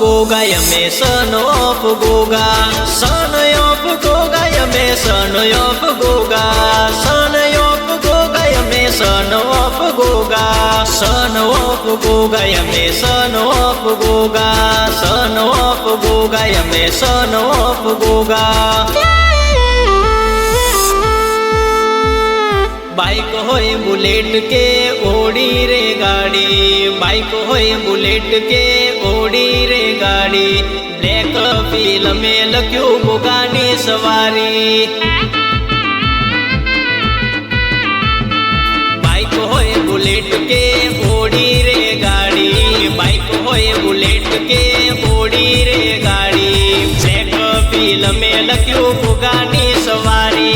गोगा यमे son of Goga son of Goga यमे son of Goga son of Goga यमे son of Goga son of Goga यमे son of Goga son of Goga यमे son of Goga. Bike होय Bullet के ओडी रे गाड़ी बाइक होय बुलेट के ओडी रे गाड़ी ब्लैक फिल्म में लख्यू गोगानी सवारी। बाइक होय बुलेट के ओडी रे गाड़ी बाइक होय बुलेट के ओडी रे गाड़ी ब्लैक फिल्म में लख्यू गोगानी सवारी।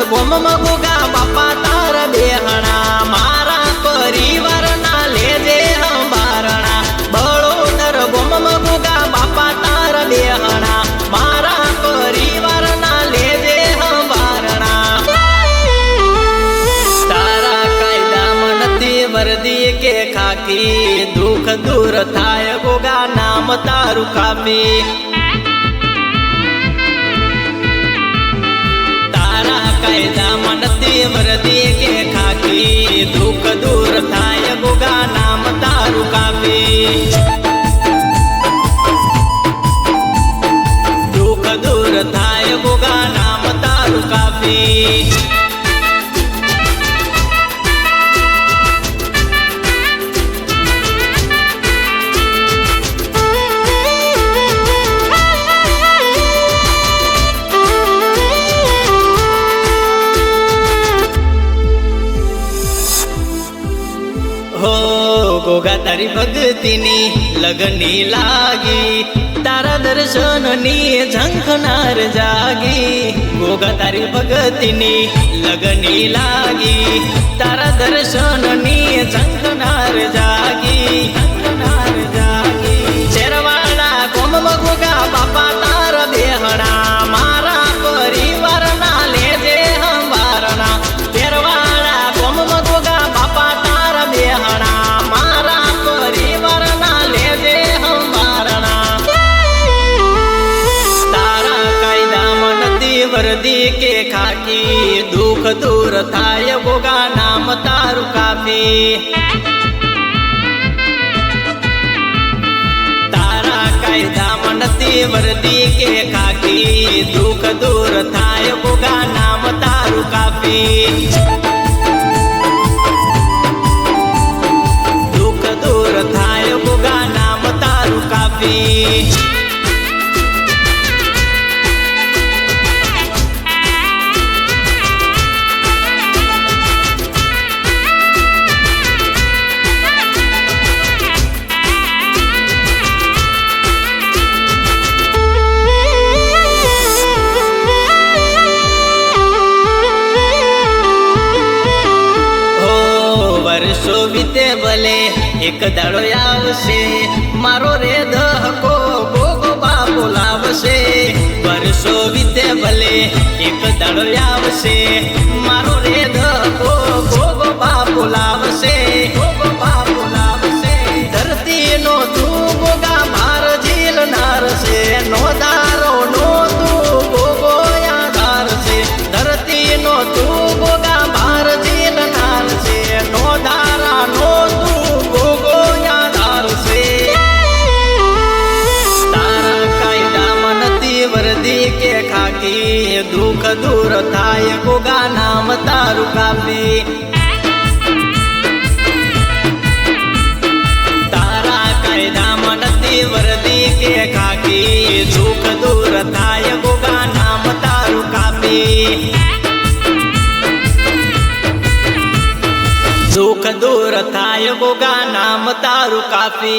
गोम गोगा बापा तार बेहणा मारा परिवार ना लेजे हंबारणा बड़ोदर गोम गोगा बापा तार बेहणा मारा परिवार ना लेजे हंबारणा। तारा कायदा मनती वर्दी के खाकी दुख दूर थाय गोगा नाम तारू काफी। कायदा मनती वर्दी के खाकी दुख दूर थाय गोगा नाम तारू काफी। दुख दूर थाय गोगा नाम तारू काफी। गोगा तारी भगतीनी लगनी लागी तारा दर्शननी झंखनार जागी। गोगा तारी भगतीनी लगनी लागी तारा दर्शननी झंखनार जागी झंखनार जागी। शेरवाड़ा गोम गोगा बापा तार बेहणा मारा परिवार ना लेजे हंबारणा। शेरवाड़ा गोम गोगा बापा तार बेहणा वर्दी के खाकी दुख दूर थाय गोगा नाम तारू काफी। तारा कायदा मनती वर्दी के खाकी दुख दूर थाय गोगा नाम तारू काफी। दुख दूर थाय गोगा नाम तारू काफी। वर्षो बीते भले एक दाड़ो आवशे मारो रे दहको गोगो बापो लावशे। वर्षो बीते भले एक दाड़ो आवशे मारो रे दहको गोगो बापो लावशे गोगो बापो लावशे। धरती नो तू गोगा भार झील नार से नो दारो नो तू गोगो यादार से। धरती नो तू गोगा भार झील नार से नो धारा नो तू गोगो यादार से। तारा कायदा मनती वर्दी के खाकी दुख दूर थाय गोगा नाम तारू काफी। तारा कायदा मनती वर्दी के खाकी दुख दूर थाय गोगा नाम तारू काफी। दुख दूर थाय गोगा नाम तारू काफी।